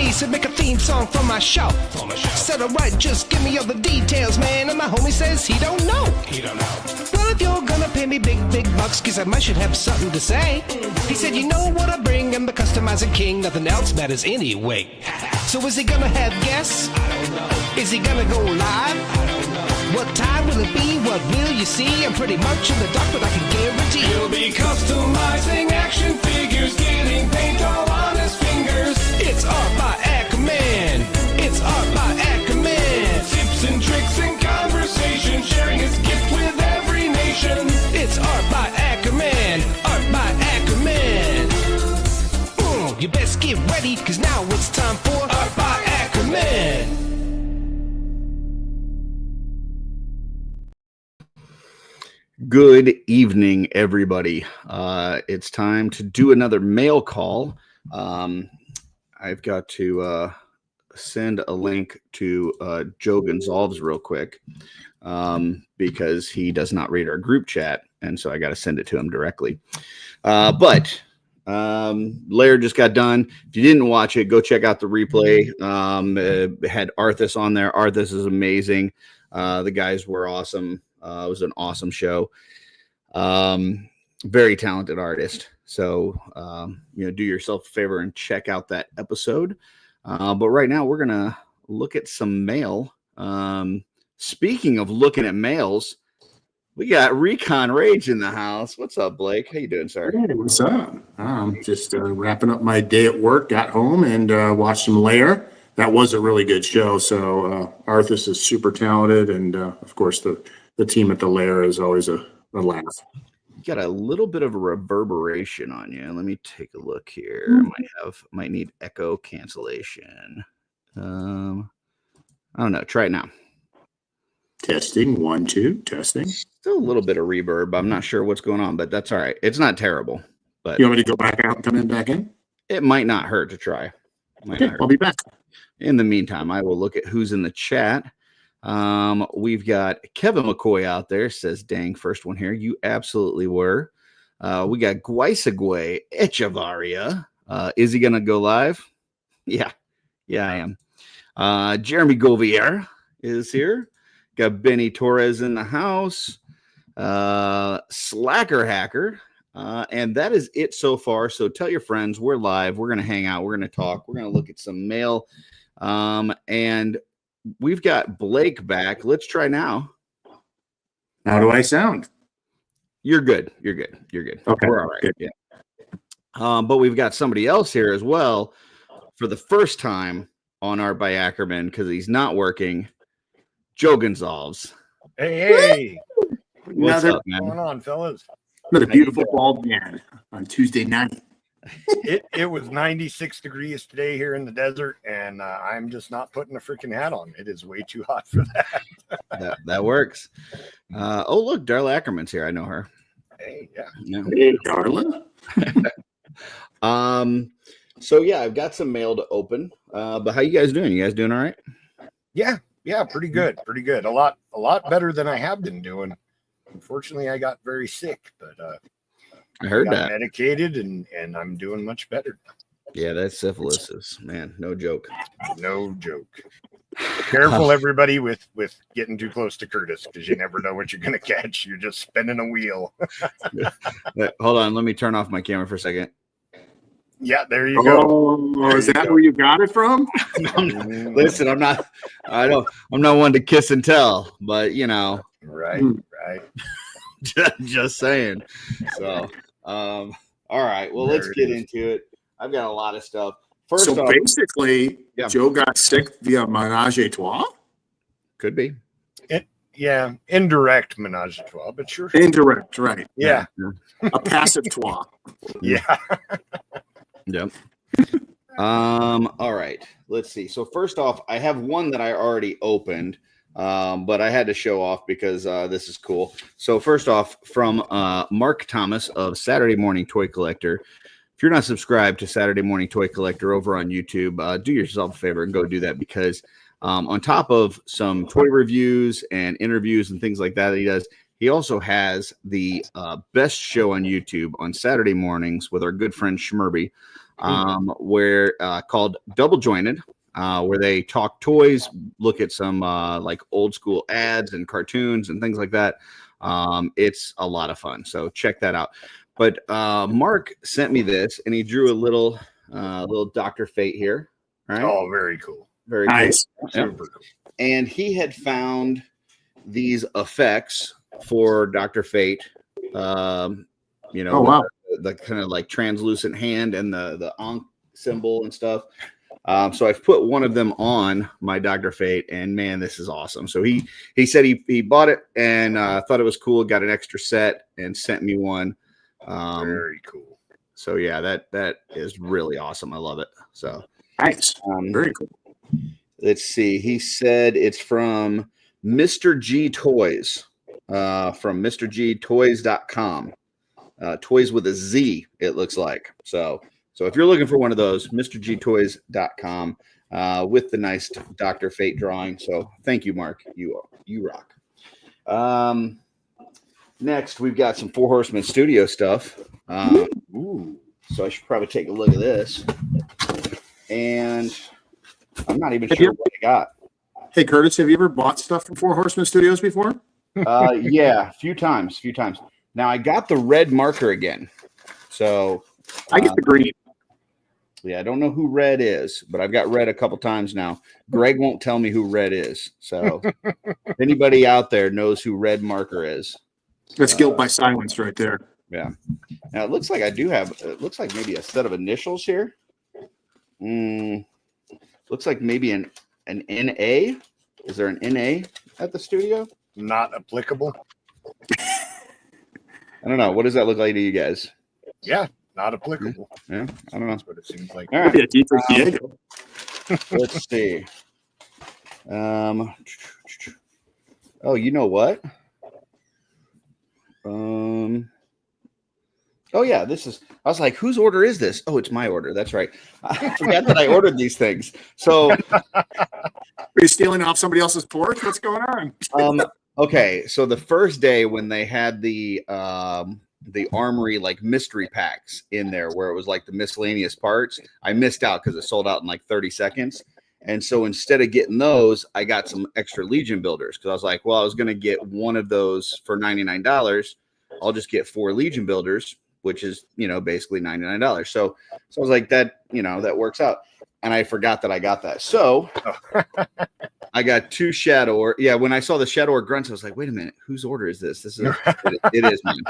me, said make a theme song for my show. Said alright, just give me all the details, man. And my homie says he don't know. Well, if you're gonna pay me big bucks, guess I might should have something to say. He said, you know what I bring, I'm the customizing king, nothing else matters anyway. So is he gonna have guests? I don't know. Is he gonna go live? I don't know. What time will it be? What will you see? I'm pretty much in the dark, but I can guarantee he'll be customizing action figures, getting paint all on his fingers. It's art by Ackerman. It's art by Ackerman. Tips and tricks and conversation, sharing his gift with every nation. It's art by Ackerman. Art by Ackerman. You best get ready, cause now it's time for Art by Ackerman. Good evening, everybody. It's time to do another mail call. I've got to send a link to Joe Gonzalez real quick because he does not read our group chat, and so I got to send it to him directly. But Lair just got done. If you didn't watch it, go check out the replay. It had Arthas on there. Arthas is amazing. The guys were awesome. It was an awesome show. Very talented artist. So, do yourself a favor and check out that episode. But right now we're going to look at some mail. Speaking of looking at mails, we got Recon Rage in the house. What's up, Blake? How you doing, sir? Hey, what's up? Just wrapping up my day at work, got home and watched some Lair. That was a really good show. So Arthas is super talented. And, of course, the team at the Lair is always a laugh. Got a little bit of a reverberation on you. Let me take a look here. Might need echo cancellation. I don't know. Try it now. Testing 1 2 testing. Still a little bit of reverb. I'm not sure what's going on, but that's all right. It's not terrible. But You want me to go back out and come in back in? it might not hurt to try. Okay, I'll be back. In the meantime, I will look at who's in the chat. We've got Kevin McCoy out there, says, dang, first one here. You absolutely were. We got Guaisagüe Echevarria. Is he going to go live? Yeah, I am. Jeremy Govier is here. Got Benny Torres in the house. Slacker Hacker. And that is it so far. So tell your friends we're live. We're going to hang out. We're going to talk. We're going to look at some mail. And we've got Blake back. Let's try now. How do I sound? You're good. Okay. We're all right. Good. Yeah. But we've got somebody else here as well for the first time on Art by Ackerman because he's not working. Joe Gonzalez. Hey. What's up, man? What's going on, fellas? Another beautiful bald man on Tuesday night. It was 96 degrees today here in the desert, and I'm just not putting a freaking hat on. It is way too hot for that. that works. Oh, look, Darla Ackerman's here. I know her. Hey, yeah. Hey, darling. So yeah, I've got some mail to open. But how you guys doing? You guys doing all right? Yeah, pretty good. A lot better than I have been doing. Unfortunately, I got very sick, but I heard got that. medicated and I'm doing much better. Yeah, that syphilis is, man, no joke. No joke. Careful, everybody, with getting too close to Curtis, because you never know what you're gonna catch. You're just spinning a wheel. Hold on, let me turn off my camera for a second. Yeah, there you go. Oh, is that where you got it from? Listen, I'm not one to kiss and tell, but Right. just saying. So, all right. Well, let's get into it. I've got a lot of stuff. First off, basically, yeah. Joe got sick via menage a trois? Could be. Yeah, indirect menage a trois, but sure. Indirect, right. Yeah. A passive trois. Yeah. Yep. All right. Let's see. So first off, I have one that I already opened, but I had to show off because this is cool. So first off, from Marc Thomas of Saturday Morning Toy Collector. If you're not subscribed to Saturday Morning Toy Collector over on YouTube, do yourself a favor and go do that because on top of some toy reviews and interviews and things like that he does, he also has the best show on YouTube on Saturday mornings with our good friend Schmerby. where called Double Jointed, where they talk toys, look at some like old school ads and cartoons and things like that. It's a lot of fun. So check that out. But Mark sent me this, and he drew a little Dr. Fate here. Right? Oh, very cool. Very Nice. cool. Super cool. And he had found these effects for Dr. Fate. Oh, wow. The kind of like translucent hand and the Ankh symbol and stuff. So I've put one of them on my Dr. Fate, and man, this is awesome. So he said he bought it and thought it was cool, got an extra set and sent me one. Very cool. So yeah, that is really awesome. I love it. So Nice. Very cool. Let's see. He said it's from Mr. G Toys, from MrGToys.com. Toys with a Z, it looks like. So if you're looking for one of those, MrGToys.com, with the nice Dr. Fate drawing. So thank you, Mark. You rock. Next, we've got some Four Horsemen Studio stuff. Ooh. So I should probably take a look at this. And I'm not even sure what I got. Hey, Curtis, have you ever bought stuff from Four Horsemen Studios before? Yeah, a few times. Now I got the red marker again. So I get the green. Yeah, I don't know who Red is, but I've got Red a couple times now. Greg won't tell me who Red is. So if anybody out there knows who Red marker is. That's guilt by silence right there. Yeah. Now it looks like I do have, it looks like maybe a set of initials here. Looks like maybe an NA. Is there an NA at the studio? Not applicable. I don't know. What does that look like to you guys? Yeah, not applicable. Yeah, I don't know. That's what it seems like. All right. Yeah, Deeper Diego. Let's see. Oh, you know what? Oh yeah, this is. I was like, whose order is this? Oh, it's my order. That's right. I forgot that I ordered these things. So, Are you stealing off somebody else's porch? What's going on? Okay. So the first day when they had the Armory like mystery packs in there, where it was like the miscellaneous parts, I missed out because it sold out in like 30 seconds. And so instead of getting those, I got some extra Legion builders because I was like, well, I was going to get one of those for $99. I'll just get 4 Legion builders, which is, basically $99. So I was like, that works out. And I forgot that I got that. So I got 2 Shadow. Yeah, when I saw the Shadow Orc Grunts, I was like, wait a minute, whose order is this? It is mine.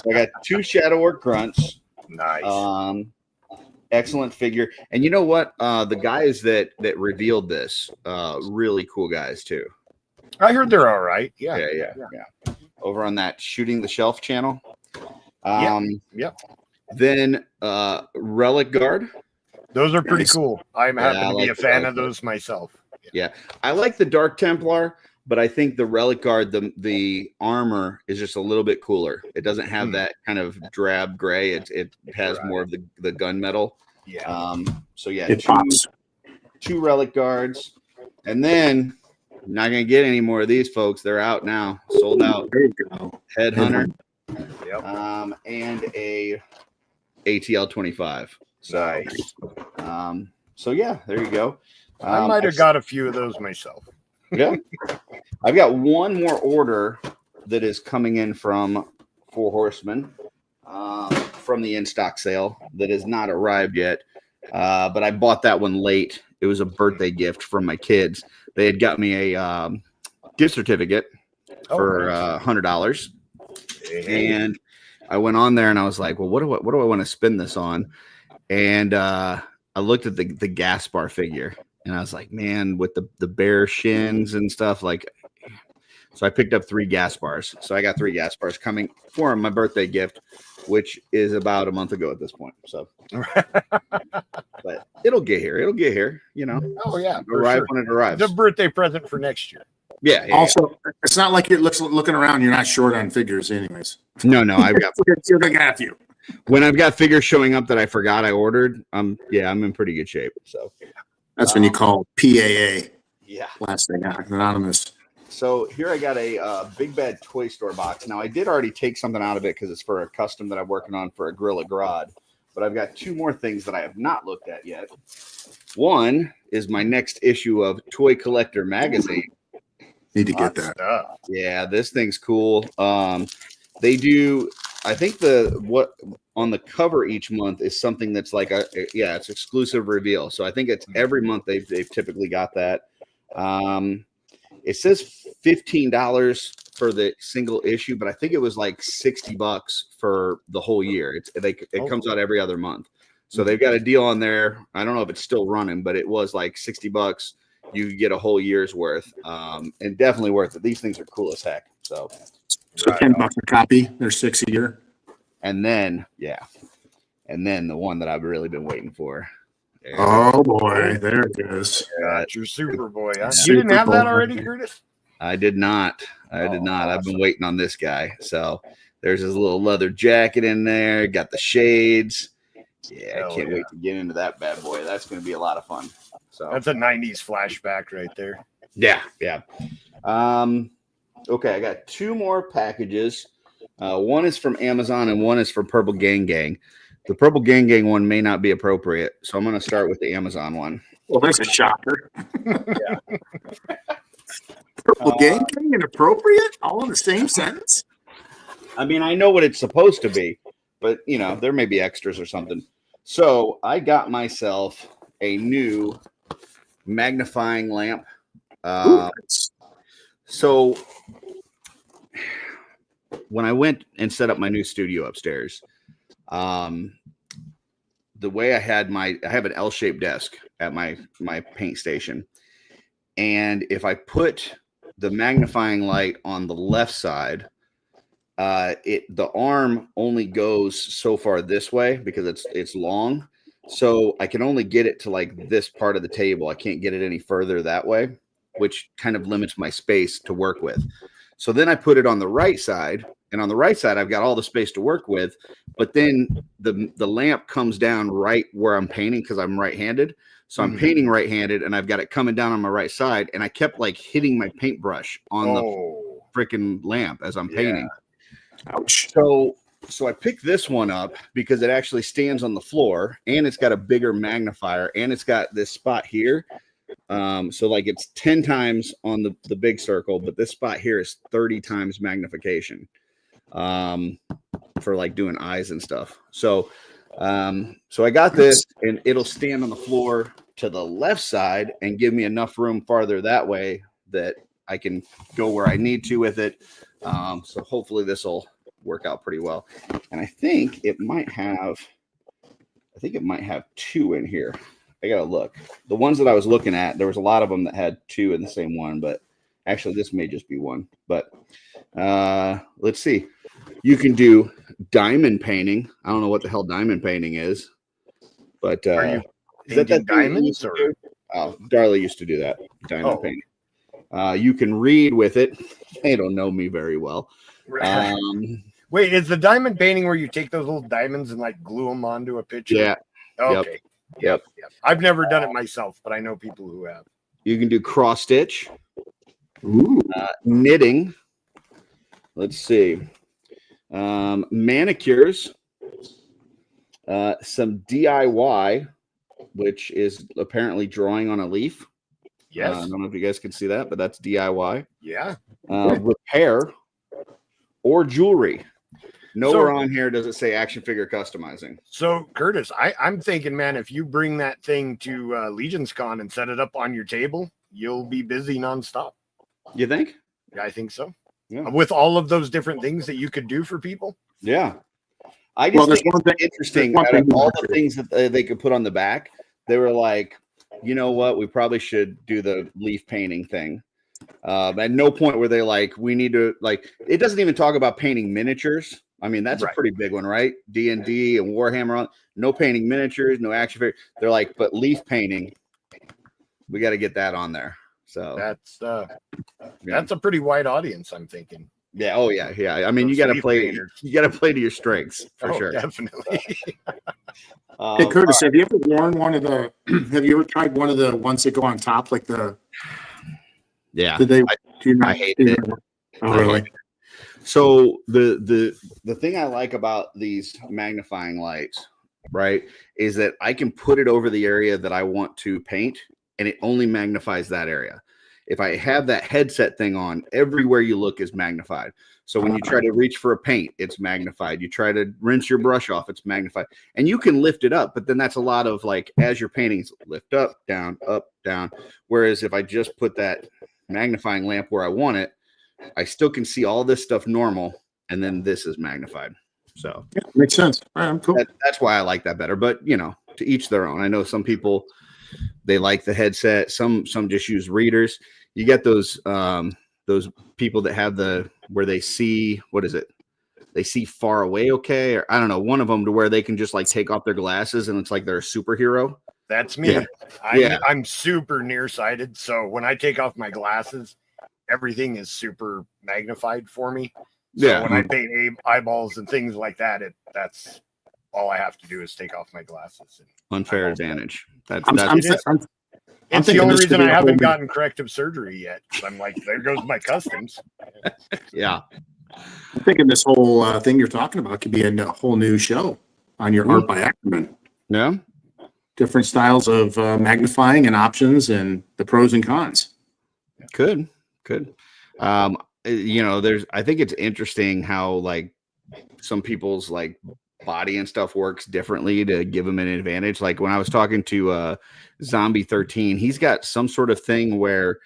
So I got 2 Shadow Orc Grunts. Nice. Excellent figure. And you know what? The guys that revealed this, really cool guys too. I heard they're all right. Yeah. Over on that Shooting the Shelf channel. Yep. Then Relic Guard. Those are pretty cool. I'm happy to be like a fan of those myself. Yeah. I like the Dark Templar, but I think the Relic Guard, the armor is just a little bit cooler. It doesn't have that kind of drab gray. It has more of the gunmetal. Yeah. So yeah, It pops. 2 Relic Guards, and then I'm not gonna get any more of these, folks. They're out now, sold out. There you go. Headhunter, Yep. and a ATL 25. So, Nice. so yeah, there you go. I might have got a few of those myself. Yeah, I've got one more order that is coming in from Four Horsemen, from the in-stock sale that has not arrived yet. But I bought that one late. It was a birthday gift from my kids. They had got me a gift certificate for $100, and I went on there and I was like, well, what do I want to spend this on? And I looked at the Gaspar figure. And I was like, man, with the bare shins and stuff, like, so I picked up 3 Gaspars. So I got 3 Gaspars coming for my birthday gift, which is about a month ago at this point. So, but it'll get here. Oh yeah, arrive when it arrives. The birthday present for next year. Yeah. Also, it's not like you're looking around. You're not short on figures, anyways. No, I've got. You're gonna have you. When I've got figures showing up that I forgot I ordered, I'm in pretty good shape. So. That's when you call PAA. Yeah. Last thing, anonymous. So here I got a Big Bad Toy Store box. Now I did already take something out of it because it's for a custom that I'm working on for a Gorilla Grodd. but I've got two more things that I have not looked at yet. One is my next issue of Toy Collector magazine. Need to get that. Stuff. Yeah, this thing's cool. They do. I think what on the cover each month is something that's like it's exclusive reveal. So I think it's every month they've typically got that. It says $15 for the single issue, but I think it was like $60 for the whole year. It comes out every other month. So they've got a deal on there. I don't know if it's still running, but it was like $60. You get a whole year's worth, and definitely worth it. These things are cool as heck. So $10 a copy. They're 6 a year. and then the one that I've really been waiting for. Oh boy, there it is. That's your Superboy, huh? Super You didn't have that Bowl. already, Curtis? I did not. I've been Awesome. waiting on this guy. So there's his little leather jacket in there. Got the shades. Yeah, Hell I can't yeah. wait to get into that bad boy. That's going to be a lot of fun. So That's a 90s flashback right there. yeah. Okay, I got two more packages. One is from Amazon and one is from Purple Gang Gang. The Purple Gang Gang one may not be appropriate, so I'm going to start with the Amazon one. Well, that's a shocker. Purple Gang Gang inappropriate? All in the same sentence? I mean, I know what it's supposed to be, but there may be extras or something. So I got myself a new magnifying lamp. So when I went and set up my new studio upstairs, the way I have an L-shaped desk at my paint station. And if I put the magnifying light on the left side, the arm only goes so far this way because it's long. So I can only get it to like this part of the table. I can't get it any further that way, which kind of limits my space to work with. So then I put it on the right side, and on the right side, I've got all the space to work with, but then the lamp comes down right where I'm painting because I'm right-handed. So I'm painting right-handed, and I've got it coming down on my right side, and I kept like hitting my paintbrush on the freaking lamp as I'm painting. Ouch. So I picked this one up because it actually stands on the floor, and it's got a bigger magnifier, and it's got this spot here. So like it's 10 times on the big circle, but this spot here is 30 times magnification for like doing eyes and stuff. So I got this, and it'll stand on the floor to the left side and give me enough room farther that way that I can go where I need to with it. So hopefully this will work out pretty well. And I think it might have two in here. I gotta look. The ones that I was looking at, there was a lot of them that had two in the same one, but actually this may just be one. But let's see. You can do diamond painting. I don't know what the hell diamond painting is, but Are you is that painting thing you diamonds used to or? do? Oh, Darla used to do that diamond Oh. painting. You can read with it. They don't know me very well. Wait, is the diamond painting where you take those little diamonds and like glue them onto a picture? Yeah. Okay. Yep. I've never done it myself, but I know people who have. You can do cross stitch, Ooh. knitting. Let's see. Manicures, some DIY, which is apparently drawing on a leaf. Yes. I don't know if you guys can see that, but that's DIY. Yeah. Repair or jewelry. Nowhere on here does it say action figure customizing. So, Curtis, I'm thinking, man, if you bring that thing to Legion's Con and set it up on your table, you'll be busy nonstop. You think? I think so. Yeah. With all of those different things that you could do for people. Yeah. I just there's think one thing- it's interesting. there's one Out of thing all you the things that they could put on the back, they were like, you know what? We probably should do the leaf painting thing. At no point were they like, we need to, like, it doesn't even talk about painting miniatures. I mean, that's Right. a pretty big one, right? D&D and Warhammer. No painting miniatures, no action figure. They're like, but leaf painting, we got to get that on there. So that's a pretty wide audience, I'm thinking. yeah. Oh yeah. Yeah. I mean, you Those got to leaf play. painters. You got to play to your strengths for sure. Definitely. Hey, Curtis, have you ever worn one of the? Have you ever tried one of the ones that go on top, like the? Yeah. Did they? I hated it. Oh, really? So the thing I like about these magnifying lights right, is that I can put it over the area that I want to paint, and it only magnifies that area. If I have that headset thing on, everywhere you look is magnified. So when you try to reach for a paint, it's magnified. You try to rinse your brush off, it's magnified. And you can lift it up, but then that's a lot of like, as you're painting, lift up, down, up, down. Whereas if I just put that magnifying lamp where I want it, I still can see all this stuff normal, and then this is magnified. So yeah, makes sense. All right, I'm cool. That's why I like that better. But you know, to each their own. I know some people, they like the headset. Some just use readers. You get those people that have where they see, what is it? They see far away. Okay. Or I don't know, one of them to where they can just like take off their glasses and it's like they're a superhero. That's me. Yeah. I'm super nearsighted. So when I take off my glasses, everything is super magnified for me. So Yeah. when I paint eyeballs and things like that, that's all I have to do is take off my glasses. Unfair advantage. That's It's the only reason I haven't gotten corrective surgery yet. I'm like, there goes my customs. Yeah. I'm thinking this whole thing you're talking about could be a whole new show on your Art by Ackerman. Yeah. Different styles of magnifying and options and the pros and cons. Could. You know, I think it's interesting how like some people's like body and stuff works differently to give them an advantage. Like when I was talking to Zombie 13, he's got some sort of thing where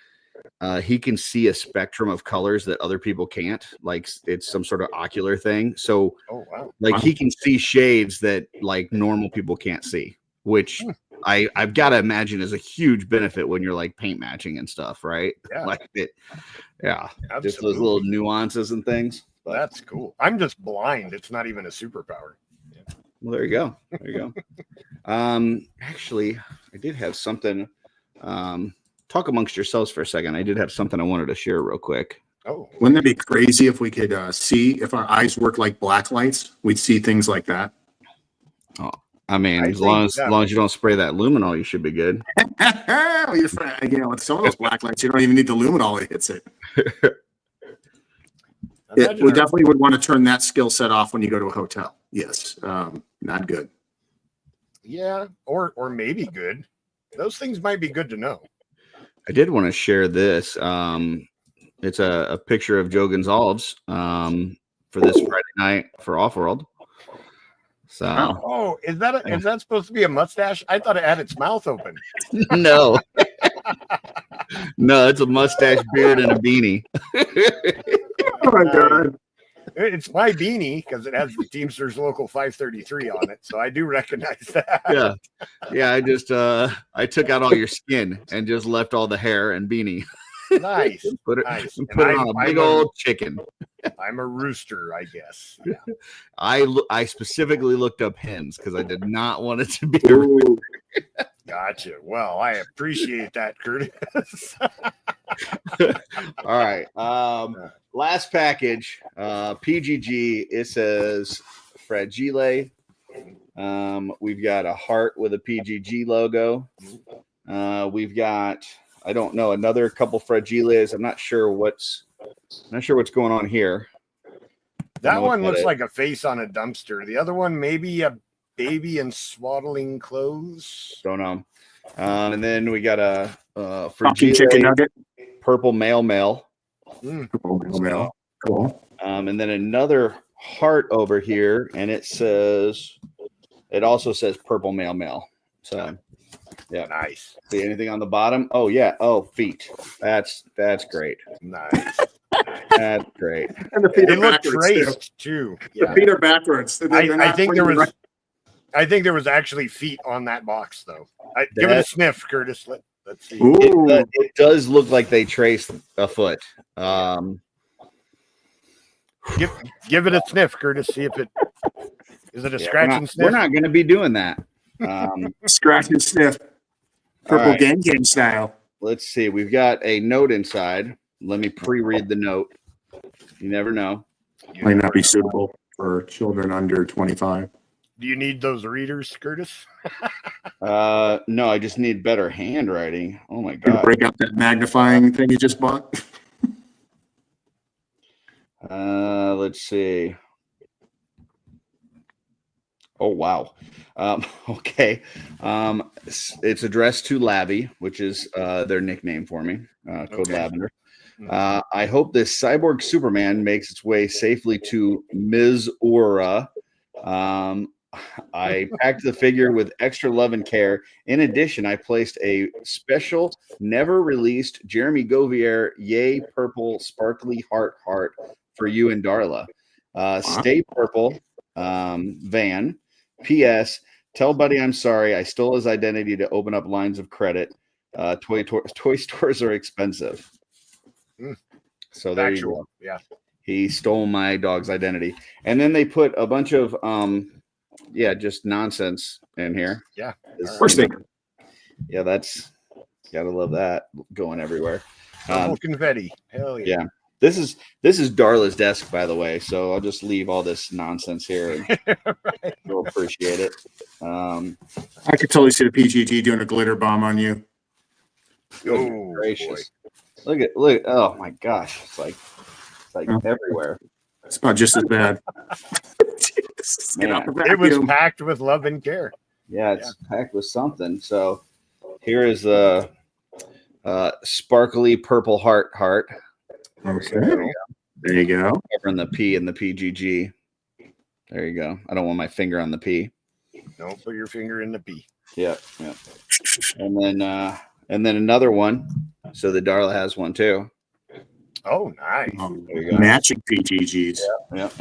he can see a spectrum of colors that other people can't. Like it's some sort of ocular thing. So he can see shades that like normal people can't see, which I've got to imagine is a huge benefit when you're like paint matching and stuff, right? Yeah. Like it. Yeah. Absolutely. Just those little nuances and things. But that's cool. I'm just blind. It's not even a superpower. Well, there you go. Actually, I did have something. Talk amongst yourselves for a second. I did have something I wanted to share real quick. Oh, wouldn't that be crazy if we could see if our eyes work like black lights? We'd see things like that. Oh, I mean, as long as you don't spray that luminol, you should be good. With some of those black lights, you don't even need the luminol; it hits it. We definitely would want to turn that skill set off when you go to a hotel. Yes, not good. Yeah, or maybe good. Those things might be good to know. I did want to share this. It's a picture of Joe Gonzalez for this Friday night for Off-World. So, is that supposed to be a mustache? I thought it had its mouth open. No, no, it's a mustache, beard, and a beanie. Oh my God. It's my beanie because it has the Teamsters Local 533 on it, so I do recognize that. Yeah. I just I took out all your skin and just left all the hair and beanie. Nice. Put it on a big old chicken. I'm a rooster, I guess. Yeah. I specifically looked up hens because I did not want it to be a rooster. Gotcha. Well, I appreciate that, Curtis. All right. Last package, PGG. It says Fragile. We've got a heart with a PGG logo. We've got, I don't know, another couple Fragiles. I'm not sure what's going on here. That one looks like a face on a dumpster. The other one, maybe a baby in swaddling clothes. Don't know. And then we got a Fragile chicken nugget. Purple male. Purple male. Cool. And then another heart over here, and it also says purple male. So yeah, nice. See anything on the bottom? Oh yeah. Oh, feet. That's great. Nice. That's great. And the feet they look traced too. Yeah. The feet are backwards. I think there was actually feet on that box though. Give it a sniff, Curtis. Let's see. It does look like they traced a foot. Give it a sniff, Curtis. See if it is it a scratch and sniff. We're not going to be doing that. Scratch and sniff. Purple right. Gang style. Let's see. We've got a note inside. Let me pre-read the note. You never know. Might not be suitable for children under 25. Do you need those readers, Curtis? No, I just need better handwriting. Oh my God. Break out that magnifying thing you just bought. Let's see. Oh, wow. Okay. It's addressed to Labby, which is their nickname for me, Code Okay. Lavender. I hope this cyborg Superman makes its way safely to Ms. Aura. I packed the figure with extra love and care. In addition, I placed a special, never released Jeremy Govier Yay Purple Sparkly Heart for you and Darla. Stay purple, Van. P.S. Tell Buddy I'm sorry. I stole his identity to open up lines of credit. Toy stores are expensive. So there you go. Yeah. He stole my dog's identity. And then they put a bunch of just nonsense in here. Yeah. Of course they do. Yeah, that's gotta love that going everywhere. Purple confetti. Hell yeah. Yeah. This is Darla's desk, by the way. So I'll just leave all this nonsense here. And Right. You'll appreciate it. I could totally see the PGG doing a glitter bomb on you. Goodness gracious. Look. Oh my gosh. It's like everywhere. It's not just as bad. Man, It was packed with love and care. Yeah, it's packed with something. So here is the sparkly purple heart. Okay. There you go. Covering the P and the PGG. There you go. I don't want my finger on the P. Don't put your finger in the P. Yep. And then another one. So the Darla has one too. Oh, nice. There you go. Matching PGGs. Yep.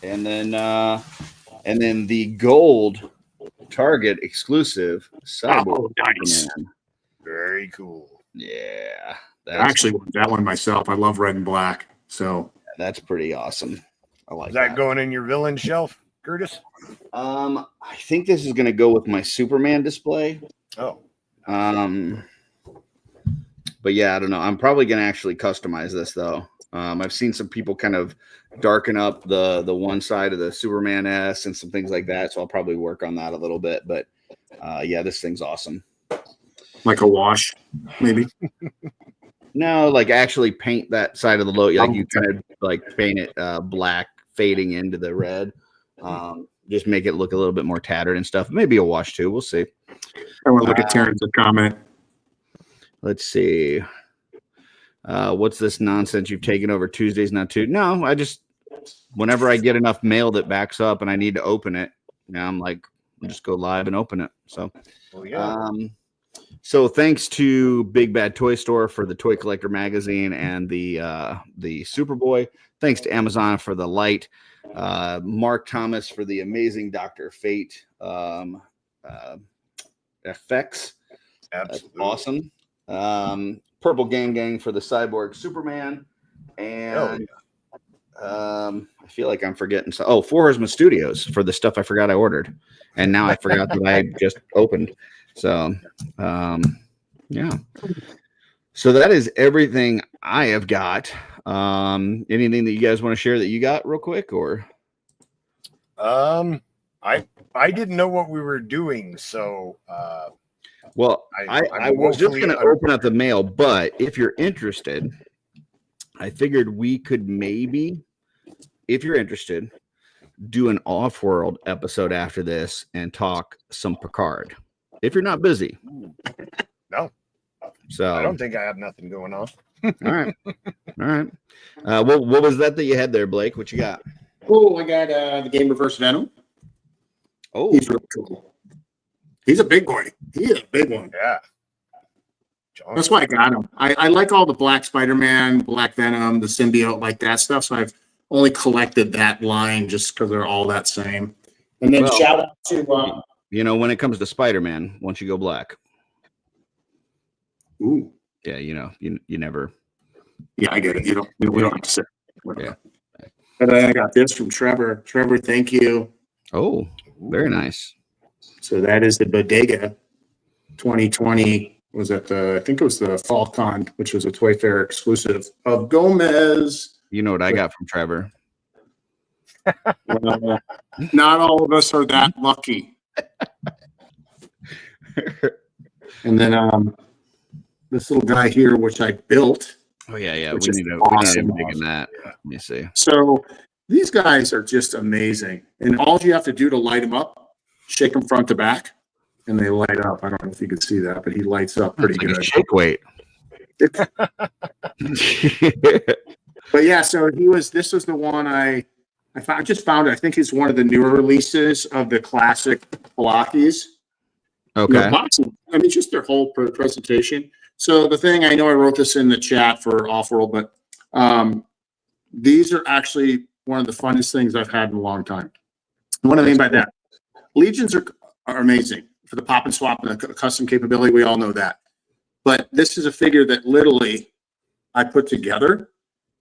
And then the gold Target exclusive cyborg. Nice. Superman. Very cool. Yeah. I actually want that one myself. I love red and black. So that's pretty awesome. I like Is that going in your villain shelf, Curtis? I think this is going to go with my Superman display. Oh. But yeah, I don't know. I'm probably going to actually customize this though. I've seen some people kind of darken up the one side of the Superman S and some things like that. So I'll probably work on that a little bit. But yeah, this thing's awesome. like a wash, maybe. No, like actually paint that side of the logo. Like you kind of like paint it black, fading into the red. Just make it look a little bit more tattered and stuff. Maybe a wash too. We'll see. I want to look at Terrence's comment. Let's see. What's this nonsense you've taken over Tuesdays? Not too. No, I just whenever I get enough mail that backs up and I need to open it, now I'm like, I'll just go live and open it. So, so thanks to Big Bad Toy Store for the Toy Collector magazine and the Superboy. Thanks to Amazon for the light. Marc Thomas for the amazing Dr. Fate effects. That's awesome. Purple Gang for the Cyborg Superman. And I feel like I'm forgetting. So, Four Horsemen Studios for the stuff I forgot I ordered. And now I forgot that I just opened. So, yeah. So that is everything I have got. Anything that you guys want to share that you got real quick, or? I didn't know what we were doing, so well, I was just going to open up the mail, but if you're interested, I figured we could maybe, if you're interested, do an off-world episode after this and talk some Picard. If you're not busy. No. So I don't think I have nothing going on. All right. What was that you had there, Blake? What you got? Oh, I got the Game Reverse Venom. Oh, he's really cool. He's a big boy. He is a big one. Yeah. That's why I got him. I like all the Black Spider-Man, Black Venom, the symbiote, like that stuff. So I've only collected that line just because they're all that same. And then shout out to when it comes to Spider-Man, once you go black. Ooh. Yeah, you never. Yeah, I get it. We don't have to say. Yeah. But I got this from Trevor. Trevor, thank you. Oh, very nice. So that is the Bodega 2020. Was at I think it was the Fall Con, which was a Toy Fair exclusive of Gomez. You know what I got from Trevor? Well, not all of us are that lucky. And then this little guy here, which I built. Oh yeah. Which We need to dig in that. Let me see. So These guys are just amazing. And all you have to do to light them up, shake them front to back, and they light up. I don't know if you can see that, but he lights up pretty That's like good. a shake weight. But yeah, so this was the one I just found it. I think it's one of the newer releases of the classic Blockies. Okay. Boxing, I mean, just their whole presentation. So the thing, I know I wrote this in the chat for Off-World, but these are actually one of the funnest things I've had in a long time. What do I mean by that? Legions are amazing for the pop and swap and the custom capability. We all know that. But this is a figure that literally I put together,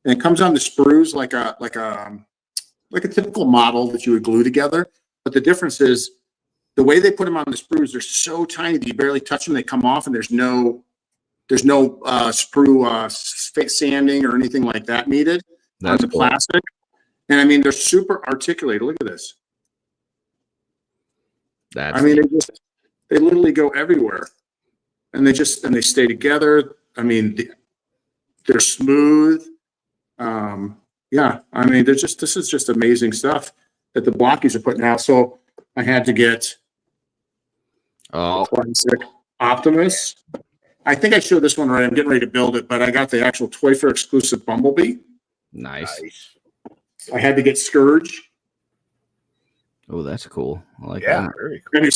and it comes on the sprues like a typical model that you would glue together. But the difference is the way they put them on the sprues, they're so tiny that you barely touch them. They come off, and there's no sprue sanding or anything like that needed on the plastic. And I mean, they're super articulated. Look at this. They literally go everywhere, and they stay together. I mean, they're smooth. Yeah, I mean, this is just amazing stuff that the Blockies are putting out. So I had to get classic Optimus. I think I showed this one right. I'm getting ready to build it, but I got the actual Toy Fair exclusive Bumblebee. Nice. I had to get Scourge. Oh, that's cool. I like that. Very cool.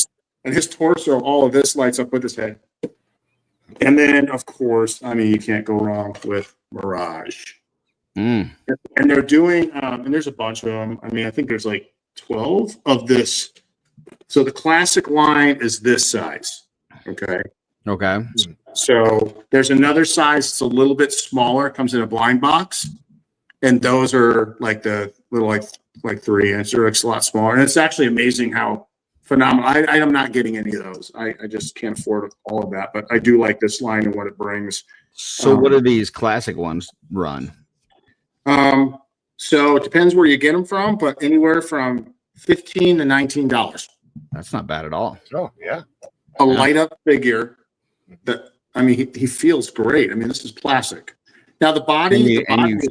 And his torso, all of this lights up with his head. And then, of course, I mean, you can't go wrong with Mirage. And they're doing, and there's a bunch of them. I mean, I think there's like 12 of this. So the classic line is this size. Okay. So there's another size. It's a little bit smaller. It comes in a blind box. And those are like the little, like 3 inch. They're a lot smaller. And it's actually amazing how phenomenal. I am not getting any of those. I just can't afford all of that. But I do like this line and what it brings. So what do these classic ones run? So it depends where you get them from, but anywhere from $15 to $19. That's not bad at all. Oh, yeah. A light up figure that, I mean, he feels great. I mean, this is plastic. Now the body,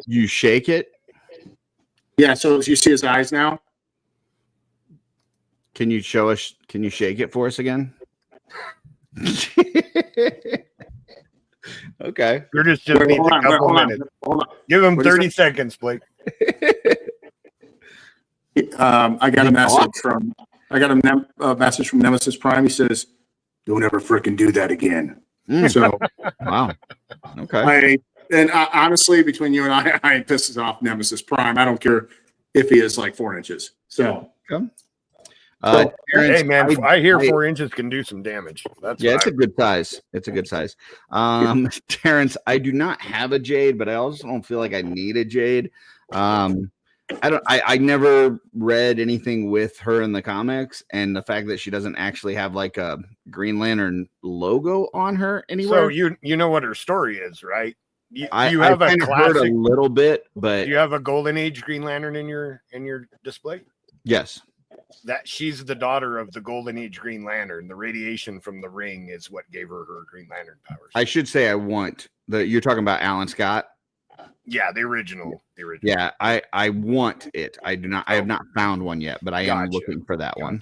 you shake it. Yeah. So you see his eyes now. Can you show us? Can you shake it for us again? Okay. Curtis just needs a couple minutes. Give him 30 seconds, Blake. I got a message from Nemesis Prime. He says, "Don't ever freaking do that again." So, wow. Okay. Honestly, between you and I ain't pisses off Nemesis Prime. I don't care if he is like 4 inches. So, hey man, I hear 4 inches can do some damage. It's a good size. It's a good size. Terrence, I do not have a Jade, but I also don't feel like I need a Jade. I never read anything with her in the comics, and the fact that she doesn't actually have like a Green Lantern logo on her anywhere. So you know what her story is, right? You have a classic, heard a little bit, but you have a Golden Age Green Lantern in your display. Yes. That she's the daughter of the Golden Age Green Lantern. The radiation from the ring is what gave her Green Lantern powers. I should say you're talking about Alan Scott. Yeah, the original. Yeah, I want it. I have not found one yet, but I am looking for that one.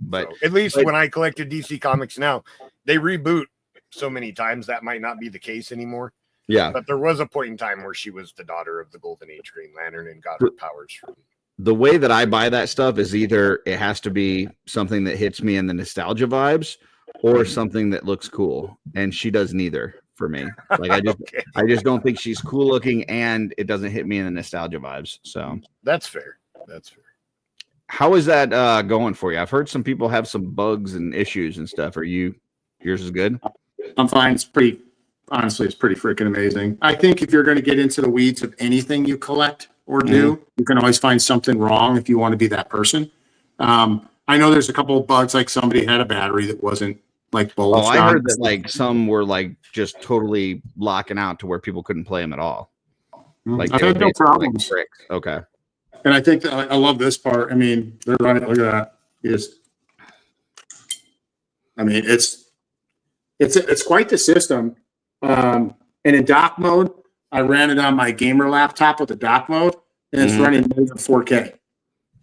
But so, at least when I collected DC Comics now, they reboot so many times that might not be the case anymore. Yeah. But there was a point in time where she was the daughter of the Golden Age Green Lantern and got her powers from. The way that I buy that stuff is either it has to be something that hits me in the nostalgia vibes or something that looks cool. And she does neither for me. Like I just don't think she's cool looking, and it doesn't hit me in the nostalgia vibes. So that's fair. How is that going for you? I've heard some people have some bugs and issues and stuff. Yours is good? I'm fine. It's pretty freaking amazing. I think if you're going to get into the weeds of anything you collect or do, you can always find something wrong if you want to be that person. I know there's a couple of bugs, like somebody had a battery that wasn't like bullets. Oh, I heard that like some were like just totally locking out to where people couldn't play them at all. Like I've had no problems. Like okay. And I think that I love this part. I mean, they're running. Look at that. I mean, it's quite the system. And in dock mode, I ran it on my gamer laptop with the dock mode. and it's running more than 4K.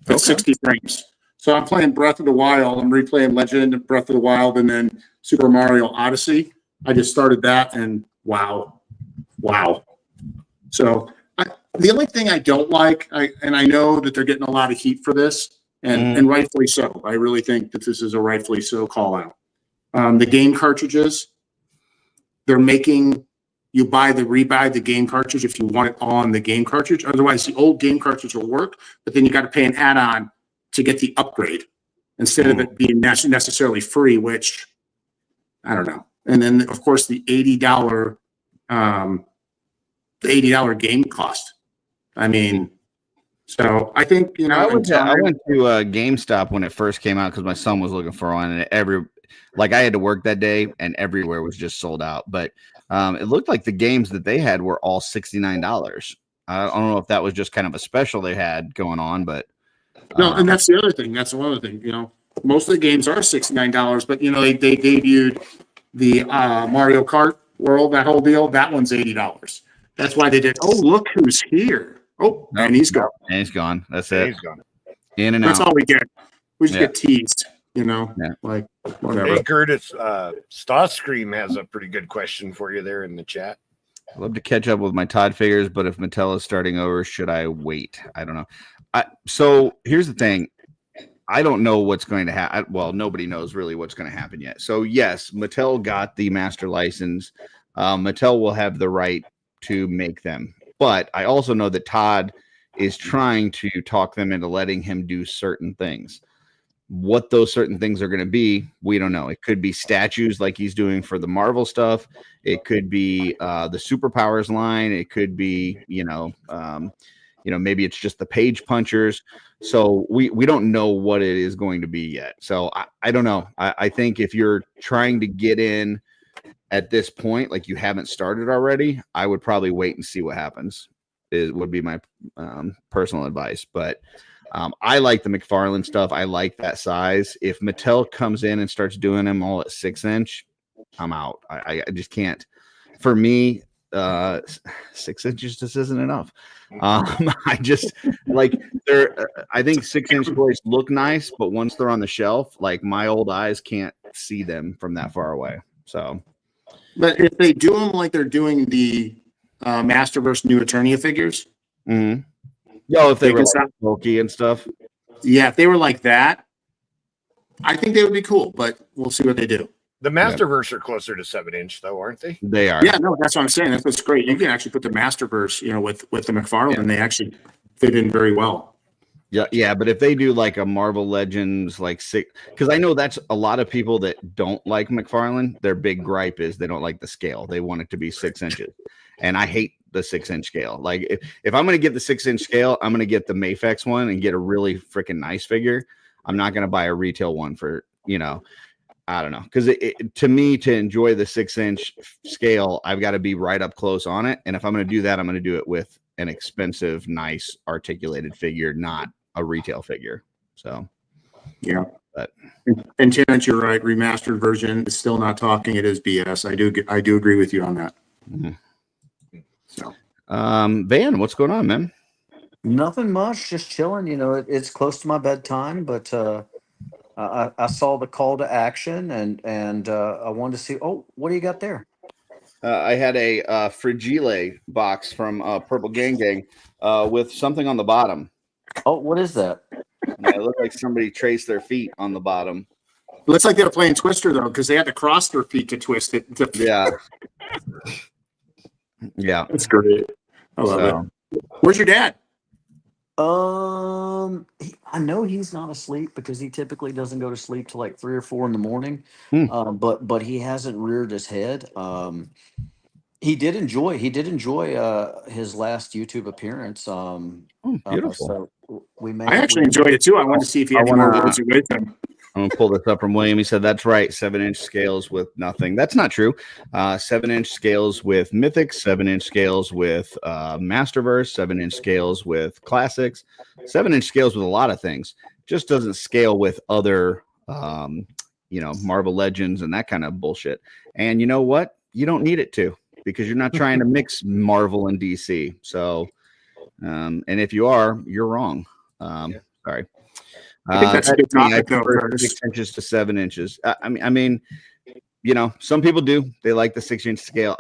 It's 60 frames. So I'm playing Breath of the Wild. I'm replaying Legend of Breath of the Wild and then Super Mario Odyssey. I just started that and wow. So the only thing I don't like, and I know that they're getting a lot of heat for this, and rightfully so. I really think that this is a rightfully so call out. The game cartridges, they're making you rebuy the game cartridge if you want it on the game cartridge. Otherwise, the old game cartridge will work, but then you got to pay an add-on to get the upgrade instead of it being necessarily free, which I don't know. And then, of course, the $80 game cost. I mean, so I think, you know, I went to GameStop when it first came out because my son was looking for one, and I had to work that day, and everywhere was just sold out. But it looked like the games that they had were all $69. I don't know if that was just kind of a special they had going on, but no. And that's the other thing. That's one other thing. You know, most of the games are $69, but you know they debuted the Mario Kart World, that whole deal. That one's $80. That's why they did. Oh, look who's here! Oh, and he's gone. And he's gone. That's it. He's gone. In and That's out. all we get. We just get teased. You know, like whatever. Hey, Curtis, Starscream has a pretty good question for you there in the chat. I'd love to catch up with my Todd figures, but if Mattel is starting over, should I wait? I don't know. So here's the thing. I don't know what's going to happen. Well, nobody knows really what's going to happen yet. So yes, Mattel got the master license. Mattel will have the right to make them. But I also know that Todd is trying to talk them into letting him do certain things. What those certain things are going to be, we don't know. It could be statues like he's doing for the Marvel stuff. It could be the superpowers line. It could be, maybe it's just the page punchers. So we don't know what it is going to be yet. So I don't know. I think if you're trying to get in at this point, like you haven't started already, I would probably wait and see what happens. Would be my personal advice. But I like the McFarlane stuff. I like that size. If Mattel comes in and starts doing them all at 6-inch, I'm out. I just can't. For me, 6 inches just isn't enough. I just like I think 6-inch toys look nice, but once they're on the shelf, like my old eyes can't see them from that far away. So, but if they do them like they're doing the Masterverse New Eternia figures, if they were like bulky and stuff, if they were like that, I think they would be cool. But we'll see what they do. The Masterverse are closer to 7-inch, though, aren't they? They are. Yeah, no, that's what I'm saying. That's what's great. You can actually put the Masterverse, with the McFarlane, and they actually fit in very well. Yeah, but if they do like a Marvel Legends, like 6, because I know that's a lot of people that don't like McFarlane. Their big gripe is they don't like the scale. They want it to be 6 inches, and I hate the 6-inch scale. Like if I'm going to get the 6-inch scale, I'm going to get the Mafex one and get a really freaking nice figure. I'm not going to buy a retail one for I don't know, because to me, to enjoy the 6-inch scale, I've got to be right up close on it. And if I'm going to do that, I'm going to do it with an expensive, nice, articulated figure, not a retail figure. So, yeah. But and Terrence, you're right. Remastered version is still not talking. It is BS. I do agree with you on that. Mm-hmm. So, Van, what's going on, man? Nothing much, just chilling. It's close to my bedtime, but I saw the call to action, and I wanted to see. Oh, what do you got there? I had a Fragile box from Purple Gang with something on the bottom. Oh, what is that? It looked like somebody traced their feet on the bottom. looks like they were playing Twister though, because they had to cross their feet to twist it. Yeah. Yeah. That's great. I love it. Where's your dad? I know he's not asleep because he typically doesn't go to sleep till like 3 or 4 in the morning. But he hasn't reared his head. He did enjoy his last YouTube appearance. Beautiful. So I actually enjoyed it too. I wanted to see if he had any more words of wisdom. I'm gonna pull this up from William. He said that's right. 7-inch scales with nothing. That's not true. 7-inch scales with Mythics, 7-inch scales with Masterverse, 7-inch scales with Classics, 7-inch scales with a lot of things. Just doesn't scale with other Marvel Legends and that kind of bullshit. And you know what? You don't need it to, because you're not trying to mix Marvel and DC. So And if you are, you're wrong. Sorry. I think that's a good me. I topic, though, prefer Curtis. 6 inches to 7 inches. I mean, some people do. They like the 6-inch scale.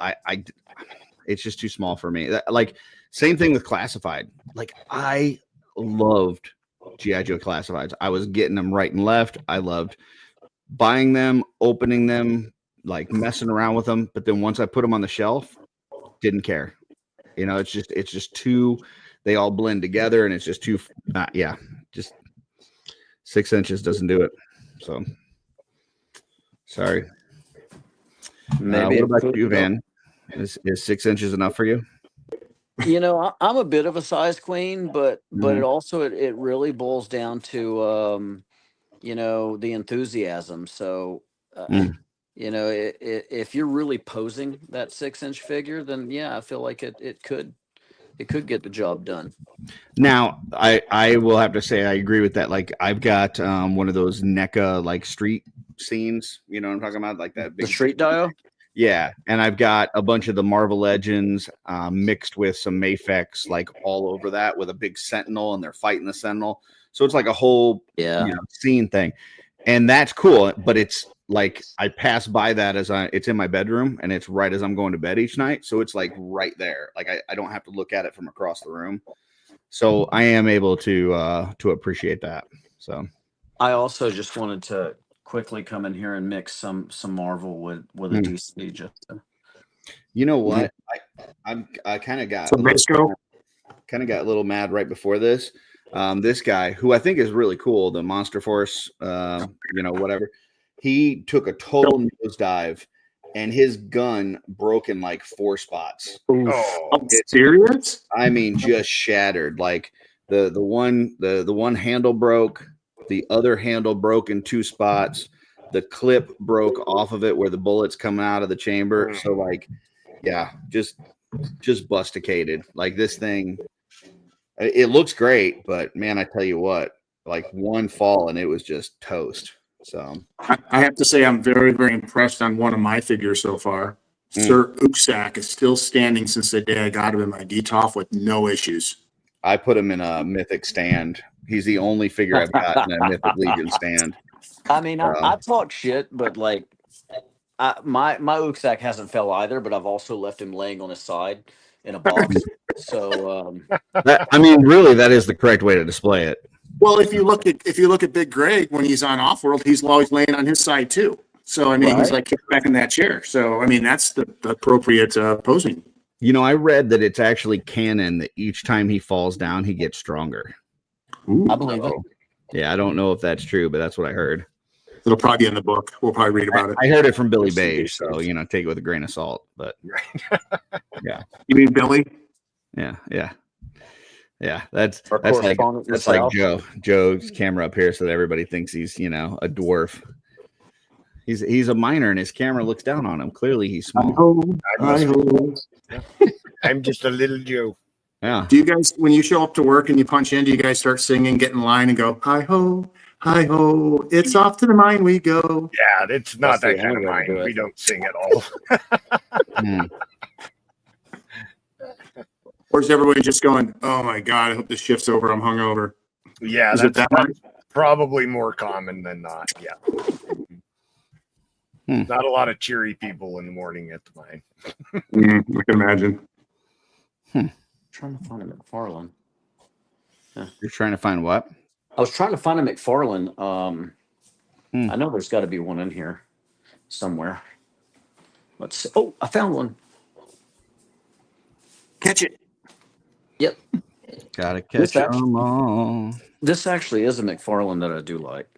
It's just too small for me. Like, same thing with classified. Like, I loved G.I. Joe classifieds. I was getting them right and left. I loved buying them, opening them, like messing around with them. But then once I put them on the shelf, didn't care. It's just too, they all blend together, and it's just too, just 6 inches doesn't do it. So sorry. Maybe what about you, Van? Is 6 inches enough for you? I'm a bit of a size queen, but it also it really boils down to the enthusiasm. So if you're really posing that 6-inch figure, then I feel like it could get the job done. Now, I will have to say I agree with that. Like, I've got one of those NECA like street scenes. You know what I'm talking about? Like that big the street dial. Yeah, and I've got a bunch of the Marvel Legends mixed with some Mafex, like all over that, with a big Sentinel, and they're fighting the Sentinel. So it's like a whole scene thing, and that's cool. But it's like I pass by that it's in my bedroom, and it's right as I'm going to bed each night. So it's like right there. Like I don't have to look at it from across the room. So I am able to appreciate that. So I also just wanted to quickly come in here and mix some Marvel with a DC. Just you know what, I kind of got a little mad right before this. This guy who I think is really cool, the Monster Force, whatever. He took a total nosedive, and his gun broke in like 4 spots. Oh, serious? I mean, just shattered. Like the one handle broke. The other handle broke in 2 spots. The clip broke off of it where the bullets come out of the chamber. So like, just busticated. Like this thing, it looks great, but man, I tell you what, like one fall and it was just toast. So I have to say I'm very, very impressed on one of my figures so far. Sir Uksak is still standing since the day I got him in my DTOF with no issues. I put him in a Mythic stand. He's the only figure I've got in a Mythic Legion stand. I mean, I talk shit, but like, my Uksak hasn't fell either. But I've also left him laying on his side in a box. So, really, that is the correct way to display it. Well, if you look at Big Greg when he's on Offworld, he's always laying on his side too. So I mean, he's like kicked back in that chair. So I mean, that's the appropriate posing. I read that it's actually canon that each time he falls down, he gets stronger. Ooh. I believe it. Yeah, I don't know if that's true, but that's what I heard. It'll probably be in the book. We'll probably read about it. I heard it from Billy Beige, so take it with a grain of salt. But yeah, you mean Billy? Yeah. That's like Joe's camera up here, so that everybody thinks he's a dwarf. He's a minor, and his camera looks down on him. Clearly, he's small. I'm just a little Joe. Yeah. Do you guys, when you show up to work and you punch in, do you guys start singing, get in line, and go, hi ho, it's off to the mine we go? Yeah, it's not that kind of mine. We don't sing at all. Or is everybody just going, oh my God, I hope this shift's over, I'm hungover? Yeah, that's probably more common than not. Yeah. Not a lot of cheery people in the morning at the mine. I can imagine. Trying to find a McFarlane. You're trying to find what? I was trying to find a McFarlane. I know there's got to be one in here somewhere. Let's see. Oh, I found one. Catch it. Yep. Gotta catch them all. This actually is a McFarlane that I do like.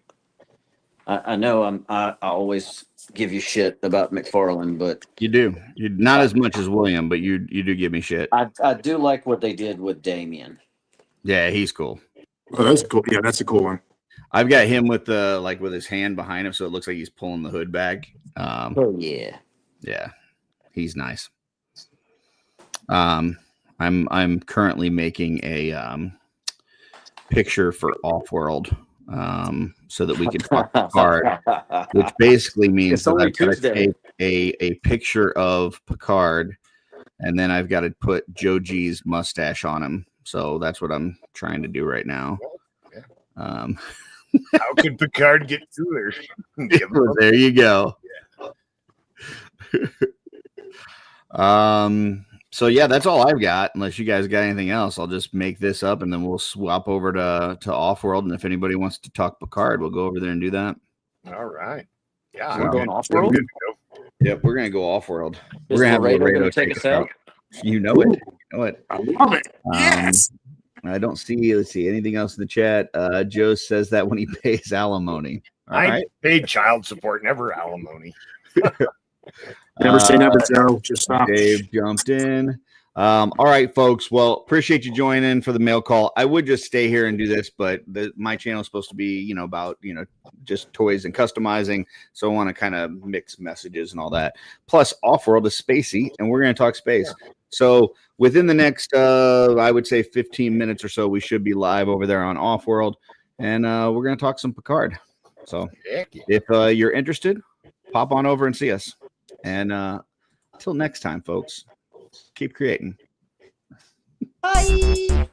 I know I always give you shit about McFarlane, but you do. You not as much as William, but you do give me shit. I do like what they did with Damien. Yeah, he's cool. Oh, that's cool. Yeah, that's a cool one. I've got him with with his hand behind him, so it looks like he's pulling the hood back. Oh yeah, he's nice. I'm currently making a picture for Offworld, so that we can talk Picard, which basically means that I've got to take a picture of Picard, and then I've got to put Joe G's mustache on him. So that's what I'm trying to do right now. Yeah. How could Picard get cooler? There you go. So yeah, that's all I've got. Unless you guys got anything else, I'll just make this up and then we'll swap over to Offworld. And if anybody wants to talk Picard, we'll go over there and do that. All right. Yeah, we're going Offworld. Yep, we're gonna go Offworld. We're gonna have Laredo take us out. You know it. You know it. I love it. Yes. I don't see. Let's see anything else in the chat. Joe says that when he pays alimony. I paid child support, never alimony. Never say never, Joe. Just stop. Dave jumped in. All right, folks. Well, appreciate you joining for the mail call. I would just stay here and do this, but my channel is supposed to be, about, just toys and customizing. So I want to kind of mix messages and all that. Plus, Offworld is spacey, and we're going to talk space. Yeah. So within the next, I would say 15 minutes or so, we should be live over there on Offworld, and we're going to talk some Picard. So if you're interested, pop on over and see us. And until next time, folks, keep creating. Bye.